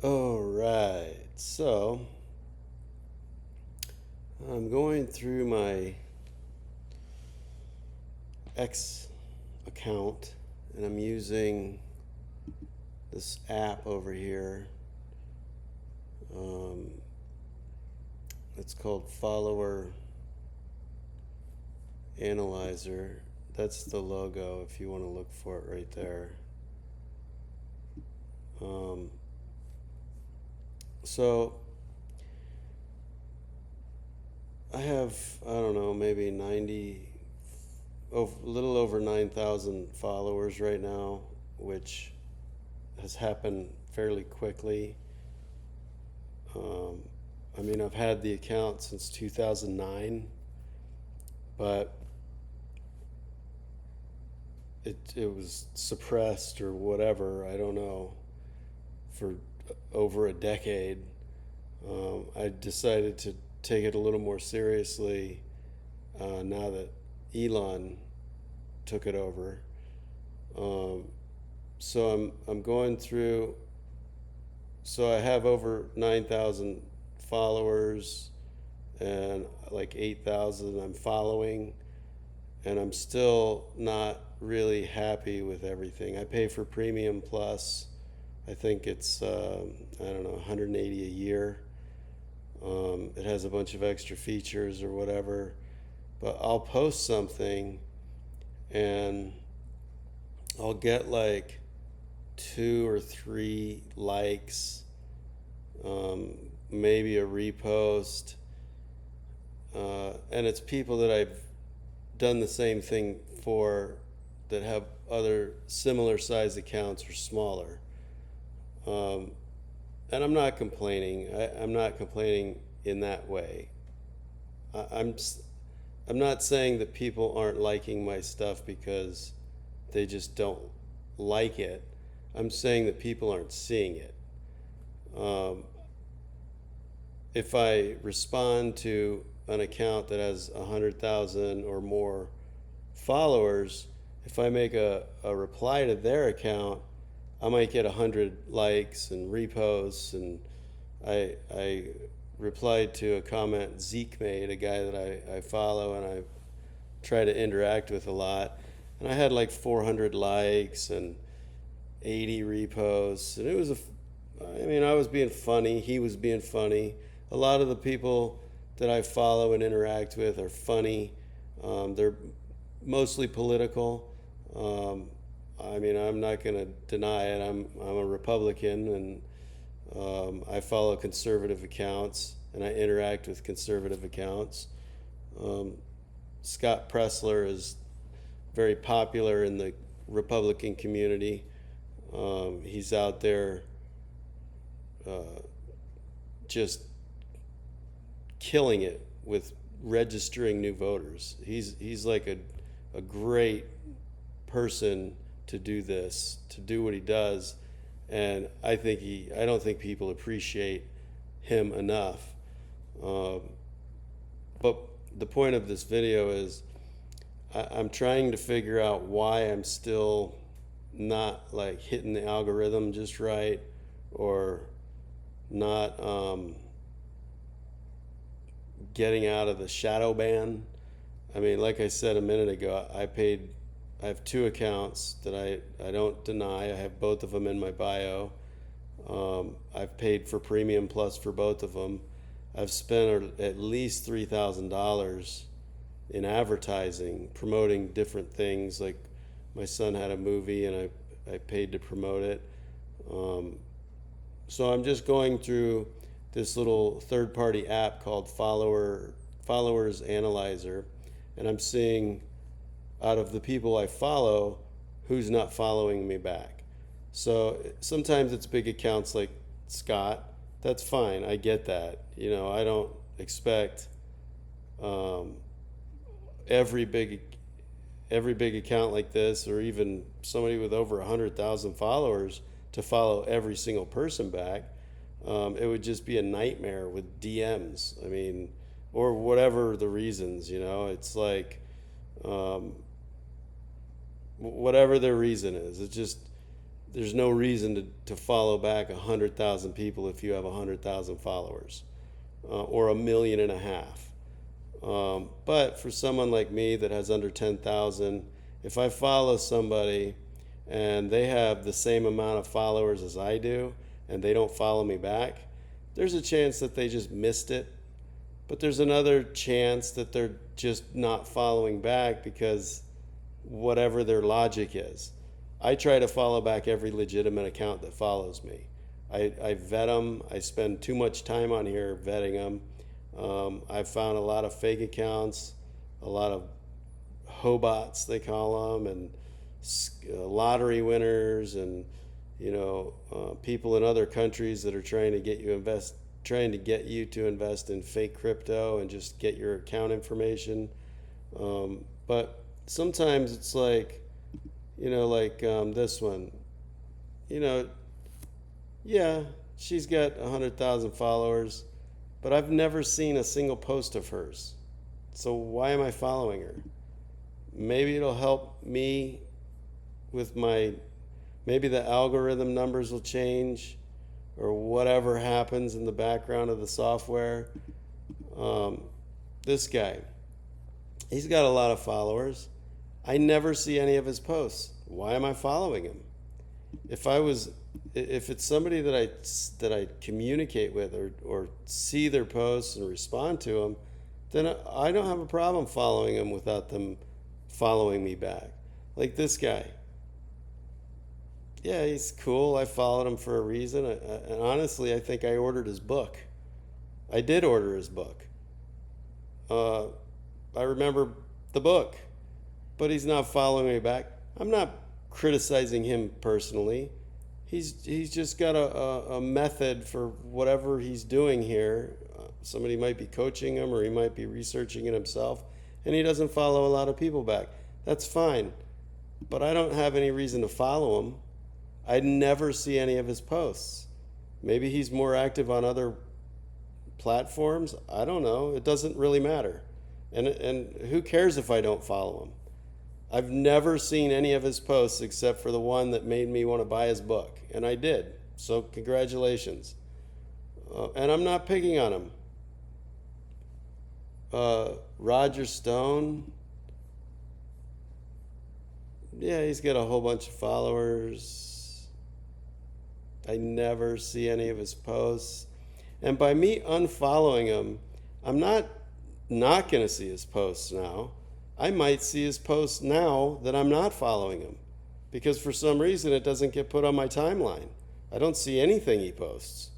All right, so I'm going through my X account and I'm using this app over here. Um, it's called Follower Analyzer. That's the logo if you want to look for it right there. Um, so I have, I don't know, maybe a little over 9,000 followers right now, which has happened fairly quickly. Um, I mean, I've had the account since 2009, but it was suppressed or whatever, I don't know, for over a decade. I decided to take it a little more seriously now that Elon took it over. Um, so I'm going through. So I have over 9,000 followers and like 8,000 I'm following, and I'm still not really happy with everything. I pay for Premium Plus. I think it's I don't know, 180 a year. It has a bunch of extra features or whatever, but I'll post something and I'll get like two or three likes, um, maybe a repost, and it's people that I've done the same thing for that have other similar size accounts or smaller. Um, and I'm not complaining. I'm not complaining in that way. I, I'm I'm not saying that people aren't liking my stuff because they just don't like it. I'm saying that people aren't seeing it. Um, if I respond to an account that has 100,000 or more followers, if I make a reply to their account, I might get 100 likes and reposts. And I replied to a comment Zeke made, a guy that I follow and I try to interact with a lot. And I had like 400 likes and 80 reposts. And I mean, I was being funny. He was being funny. A lot of the people that I follow and interact with are funny. They're mostly political. I mean, I'm not going to deny it. I'm a Republican, and I follow conservative accounts and I interact with conservative accounts. Um, Scott Pressler is very popular in the Republican community. He's out there uh, just killing it with registering new voters. He's like a great person to do this, to do what he does, and I don't think people appreciate him enough. Um, but the point of this video is I'm trying to figure out why I'm still not like hitting the algorithm just right, or not getting out of the shadow ban. I mean, like I said a minute ago, I have two accounts that I don't deny. I have both of them in my bio. I've paid for Premium Plus for both of them. I've spent at least $3,000 in advertising, promoting different things. Like my son had a movie and I paid to promote it. Um, so I'm just going through this little third-party app called Followers Analyzer, and I'm seeing out of the people I follow who's not following me back. So sometimes it's big accounts like Scott. That's fine. I get that. You know, I don't expect um, every big every big account like this, or even somebody with over 100,000 followers, to follow every single person back. It would just be a nightmare with DMs. I mean, or whatever the reasons, you know, it's like, um, whatever their reason is, it just, there's no reason to follow back 100,000 people if you have 100,000 followers, or 1.5 million. But for someone like me that has under 10,000, if I follow somebody and they have the same amount of followers as I do and they don't follow me back, there's a chance that they just missed it. But there's another chance that they're just not following back because whatever their logic is. I try to follow back every legitimate account that follows me. I vet them. I spend too much time on here vetting them. I've found a lot of fake accounts, a lot of hobots, they call them, and lottery winners, and people in other countries that are trying to get you to invest in fake crypto and just get your account information. But sometimes it's like, this one, yeah, she's got 100,000 followers, but I've never seen a single post of hers. So why am I following her? Maybe it'll help me with maybe the algorithm numbers will change, or whatever happens in the background of the software. This guy, he's got a lot of followers. I never see any of his posts. Why am I following him? If it's somebody that I communicate with or see their posts and respond to them, then I don't have a problem following them without them following me back. Like this guy. Yeah, he's cool. I followed him for a reason. And honestly, I think I ordered his book. I did order his book. I remember the book, but he's not following me back. I'm not criticizing him personally. He's just got a method for whatever he's doing here. Somebody might be coaching him, or he might be researching it himself, and he doesn't follow a lot of people back. That's fine, but I don't have any reason to follow him. I never see any of his posts. Maybe he's more active on other platforms. I don't know. It doesn't really matter. And who cares if I don't follow him? I've never seen any of his posts except for the one that made me want to buy his book. And I did. So congratulations. And I'm not picking on him. Roger Stone. Yeah, he's got a whole bunch of followers. I never see any of his posts. And by me unfollowing him, I'm not going to see his posts now. I might see his posts now that I'm not following him, because for some reason it doesn't get put on my timeline. I don't see anything he posts.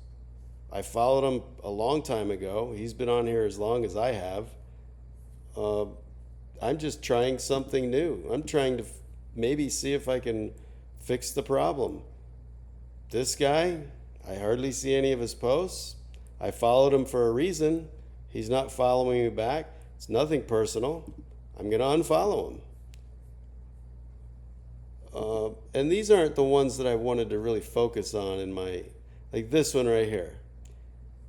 I followed him a long time ago. He's been on here as long as I have. I'm just trying something new. I'm trying to maybe see if I can fix the problem. This guy, I hardly see any of his posts. I followed him for a reason. He's not following me back. It's nothing personal. I'm going to unfollow him. And these aren't the ones that I wanted to really focus on in like this one right here.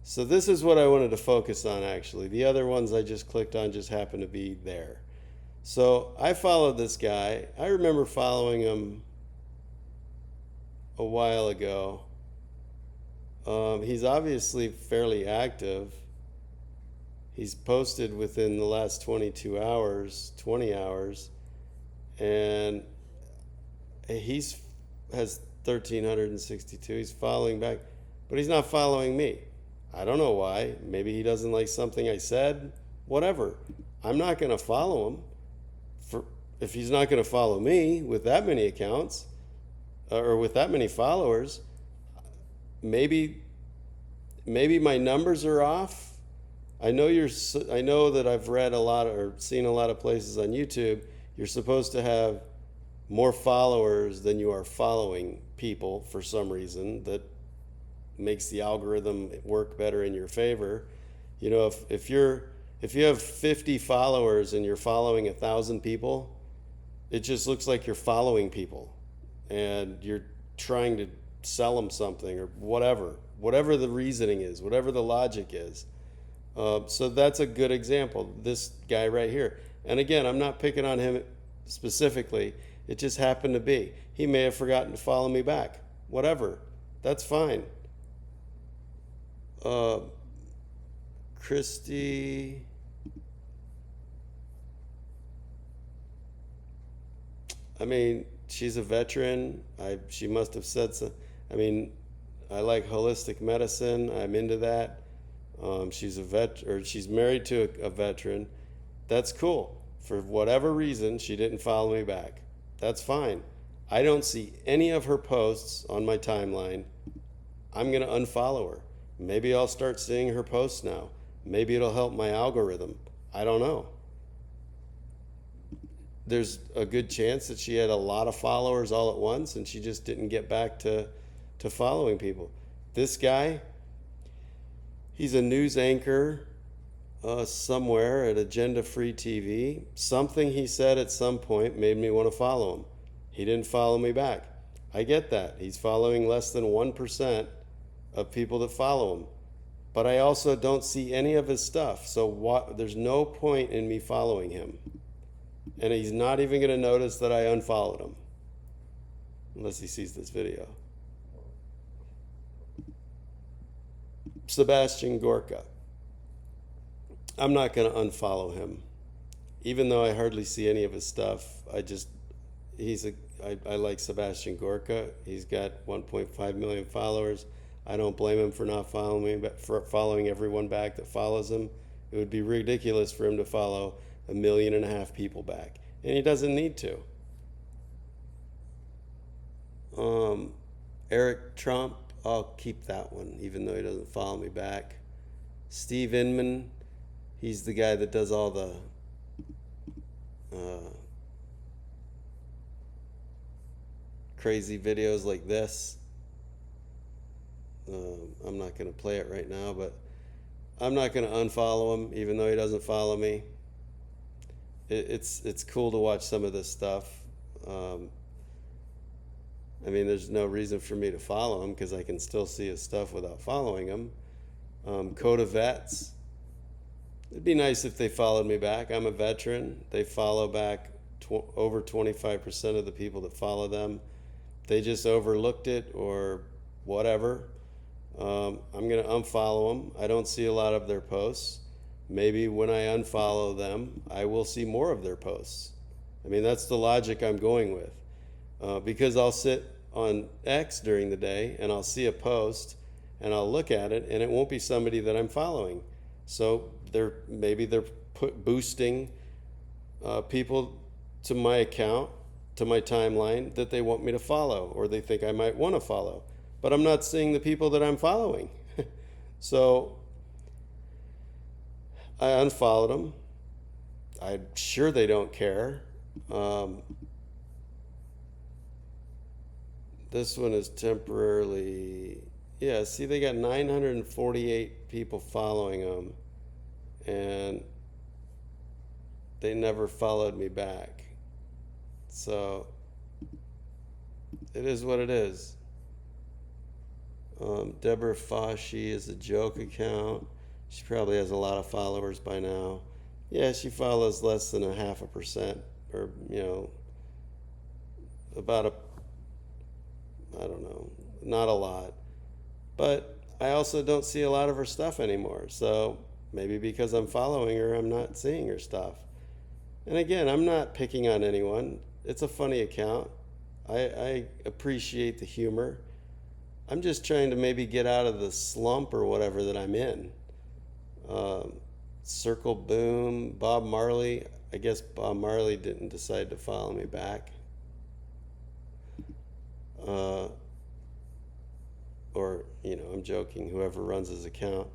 So this is what I wanted to focus on, actually. The other ones I just clicked on just happened to be there. So I followed this guy. I remember following him a while ago. He's obviously fairly active. He's posted within the last 20 hours, and has 1,362. He's following back, but he's not following me. I don't know why. Maybe he doesn't like something I said. Whatever. I'm not going to follow him. If he's not going to follow me with that many accounts, or with that many followers, maybe my numbers are off. I know that I've read a lot or seen a lot of places on YouTube. You're supposed to have more followers than you are following people for some reason that makes the algorithm work better in your favor. If you have 50 followers and you're following 1,000 people, it just looks like you're following people and you're trying to sell them something or whatever the reasoning is, whatever the logic is. So that's a good example, this guy right here. And again, I'm not picking on him specifically. It just happened to be. He may have forgotten to follow me back. Whatever. That's fine. Christy. I mean, she's a veteran. She must have said so. I mean, I like holistic medicine. I'm into that. She's she's married to a veteran. That's cool. For whatever reason, she didn't follow me back. That's fine. I don't see any of her posts on my timeline. I'm going to unfollow her. Maybe I'll start seeing her posts now. Maybe it'll help my algorithm. I don't know. There's a good chance that she had a lot of followers all at once and she just didn't get back to following people. This guy, he's a news anchor somewhere at Agenda Free TV. Something he said at some point made me want to follow him. He didn't follow me back. I get that. He's following less than 1% of people that follow him. But I also don't see any of his stuff. So there's no point in me following him. And he's not even going to notice that I unfollowed him. Unless he sees this video. Sebastian Gorka. I'm not going to unfollow him. Even though I hardly see any of his stuff, I like Sebastian Gorka. He's got 1.5 million followers. I don't blame him for not following me, but for following everyone back that follows him. It would be ridiculous for him to follow 1.5 million people back. And he doesn't need to. Eric Trump, I'll keep that one, even though he doesn't follow me back. Steve Inman, he's the guy that does all the crazy videos like this. I'm not going to play it right now, but I'm not going to unfollow him, even though he doesn't follow me. It's cool to watch some of this stuff. I mean, there's no reason for me to follow him because I can still see his stuff without following him. Coda Vets. It'd be nice if they followed me back. I'm a veteran. They follow back over 25% of the people that follow them. They just overlooked it or whatever. I'm going to unfollow them. I don't see a lot of their posts. Maybe when I unfollow them, I will see more of their posts. I mean, that's the logic I'm going with. Because I'll sit on X during the day and I'll see a post and I'll look at it and it won't be somebody that I'm following. So maybe they're boosting people to my account, to my timeline that they want me to follow or they think I might want to follow. But I'm not seeing the people that I'm following. So I unfollowed them. I'm sure they don't care. This one is temporarily, yeah, see, they got 948 people following them, and they never followed me back. So it is what it is. Deborah Foschi is a joke account. She probably has a lot of followers by now. Yeah, she follows less than 0.5%, or, about I don't know, not a lot. But I also don't see a lot of her stuff anymore. So maybe because I'm following her, I'm not seeing her stuff. And again, I'm not picking on anyone. It's a funny account. I appreciate the humor. I'm just trying to maybe get out of the slump or whatever that I'm in. Circle Boom, Bob Marley. I guess Bob Marley didn't decide to follow me back. Or, I'm joking, whoever runs his account.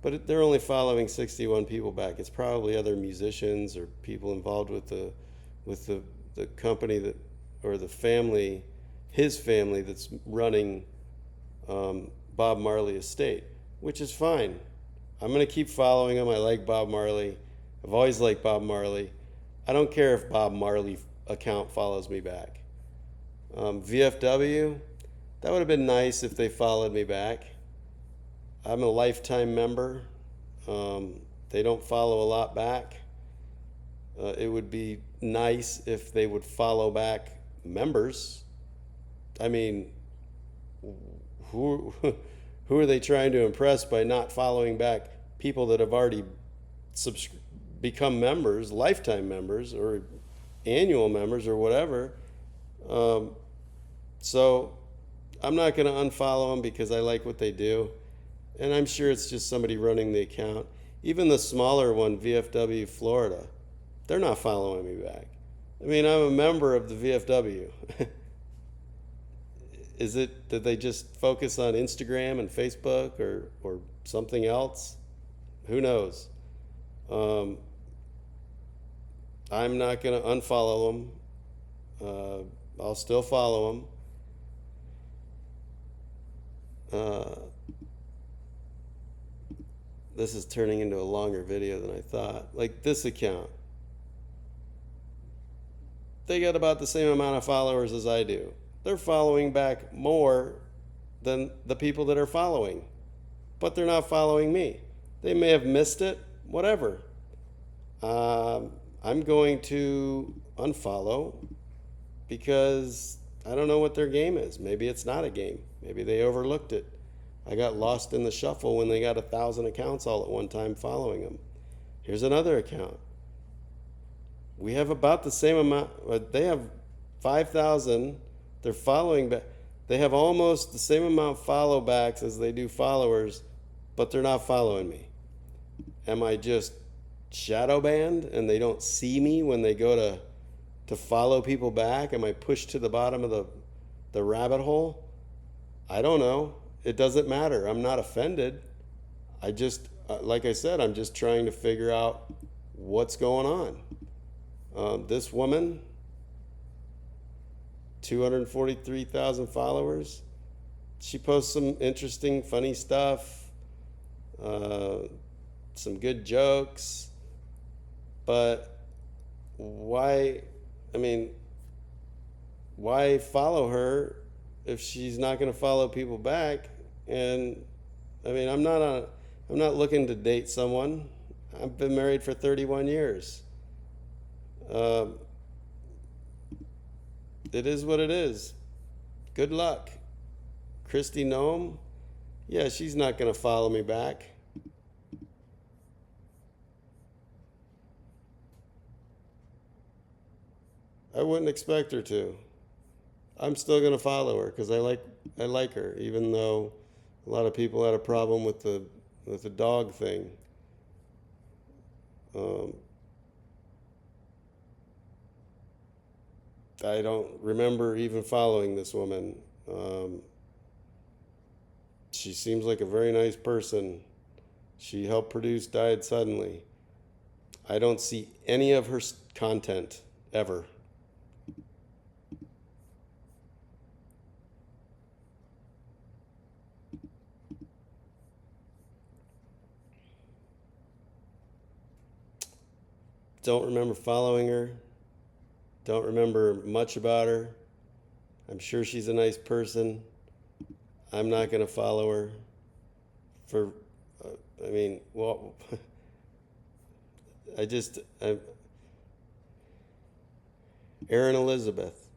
But they're only following 61 people back. It's probably other musicians or people involved with the company that, or the family, his family that's running Bob Marley estate, which is fine. I'm going to keep following him. I like Bob Marley. I've always liked Bob Marley. I don't care if Bob Marley account follows me back. VFW, that would have been nice if they followed me back. I'm a lifetime member. They don't follow a lot back. It would be nice if they would follow back members. I mean, who who are they trying to impress by not following back people that have already subs- become members, lifetime members, or annual members, or whatever? Um, so I'm not going to unfollow them because I like what they do, and I'm sure it's just somebody running the account. Even the smaller one, VFW Florida, they're not following me back. I mean, I'm a member of the VFW. Is it that they just focus on Instagram and Facebook, or something else? Who knows? Um, I'm not going to unfollow them. I'll still follow them. This is turning into a longer video than I thought. Like this account, they got about the same amount of followers as I do. They're following back more than the people that are following, but they're not following me. They may have missed it, whatever. I'm going to unfollow because I don't know what their game is. Maybe it's not a game. Maybe they overlooked it. I got lost in the shuffle when they got 1,000 accounts all at one time following them. Here's another account. We have about the same amount. They have 5,000. They're following back. They have almost the same amount of follow backs as they do followers, but they're not following me. Am I just shadow banned and they don't see me when they go to follow people back? Am I pushed to the bottom of the rabbit hole? I don't know. It doesn't matter. I'm not offended. I just, like I said, I'm just trying to figure out what's going on. This woman, 243,000 followers. She posts some interesting, funny stuff, some good jokes. But why, I mean, why follow her if she's not going to follow people back? And I mean, I'm not looking to date someone. I've been married for 31 years. It is what it is. Good luck. Christy Nome, yeah, she's not going to follow me back. I wouldn't expect her to. I'm still going to follow her because I like her, even though a lot of people had a problem with the dog thing. I don't remember even following this woman. She seems like a very nice person. She helped produce Died Suddenly. I don't see any of her content ever. Don't remember following her. Don't remember much about her. I'm sure she's a nice person. I'm not going to follow her for, I mean, well, Erin Elizabeth.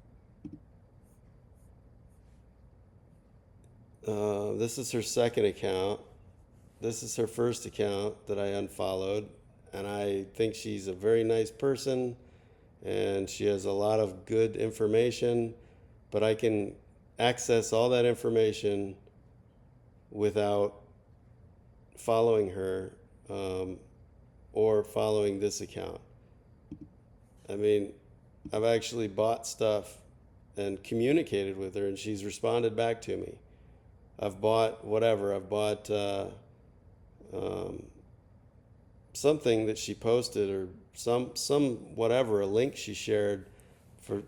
This is her second account. This is her first account that I unfollowed. And I think she's a very nice person and she has a lot of good information, but I can access all that information without following her or following this account. I mean, I've actually bought stuff and communicated with her and she's responded back to me. I've bought whatever. I've bought something that she posted, or some whatever, a link she shared for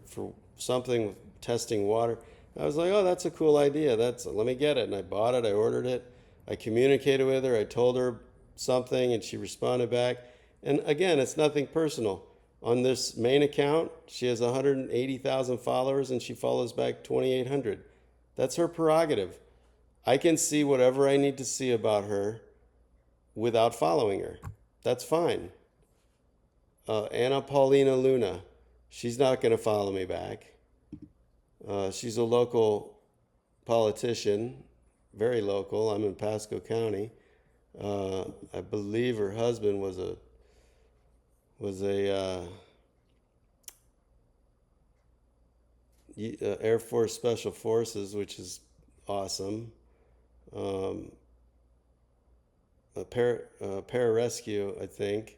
something with testing water. I was like, oh, that's a cool idea. Let me get it. And I bought it. I ordered it. I communicated with her. I told her something and she responded back. And again, it's nothing personal. On this main account, she has 180,000 followers and she follows back 2,800. That's her prerogative. I can see whatever I need to see about her without following her. That's fine. Anna Paulina Luna. She's not going to follow me back. She's a local politician, very local. I'm in Pasco County. I believe her husband was a Air Force Special Forces, which is awesome. A pararescue, I think,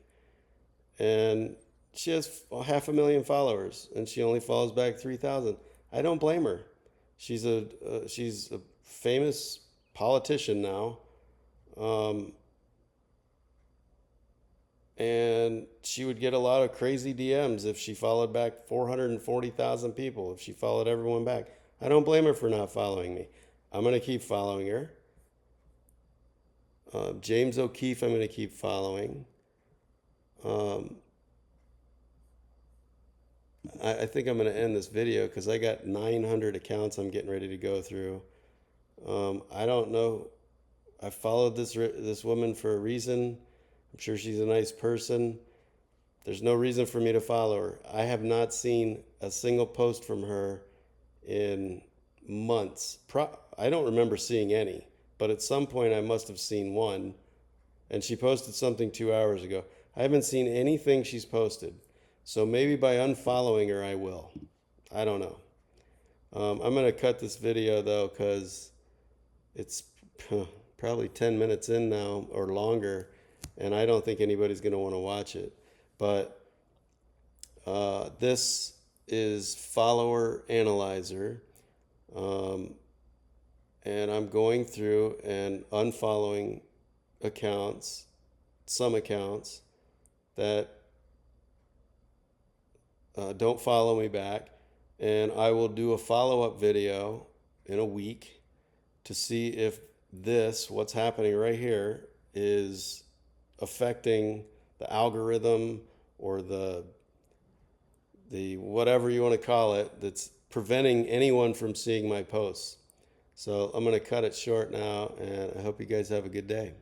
and she has 500,000 followers, and she only follows back 3,000. I don't blame her. She's a famous politician now, and she would get a lot of crazy DMs if she followed back 440,000 people. If she followed everyone back, I don't blame her for not following me. I'm gonna keep following her. James O'Keefe, I'm going to keep following. I think I'm going to end this video because I got 900 accounts I'm getting ready to go through. I don't know. I followed this woman for a reason. I'm sure she's a nice person. There's no reason for me to follow her. I have not seen a single post from her in months. I don't remember seeing any. But at some point I must have seen one, and she posted something 2 hours ago. I haven't seen anything she's posted, so maybe by unfollowing her I will. I don't know. I'm going to cut this video though because it's probably 10 minutes in now or longer, and I don't think anybody's going to want to watch it. But this is Follower Analyzer. And I'm going through and unfollowing accounts, some accounts that don't follow me back. And I will do a follow-up video in a week to see if what's happening right here, is affecting the algorithm or the whatever you want to call it, that's preventing anyone from seeing my posts. So I'm going to cut it short now, and I hope you guys have a good day.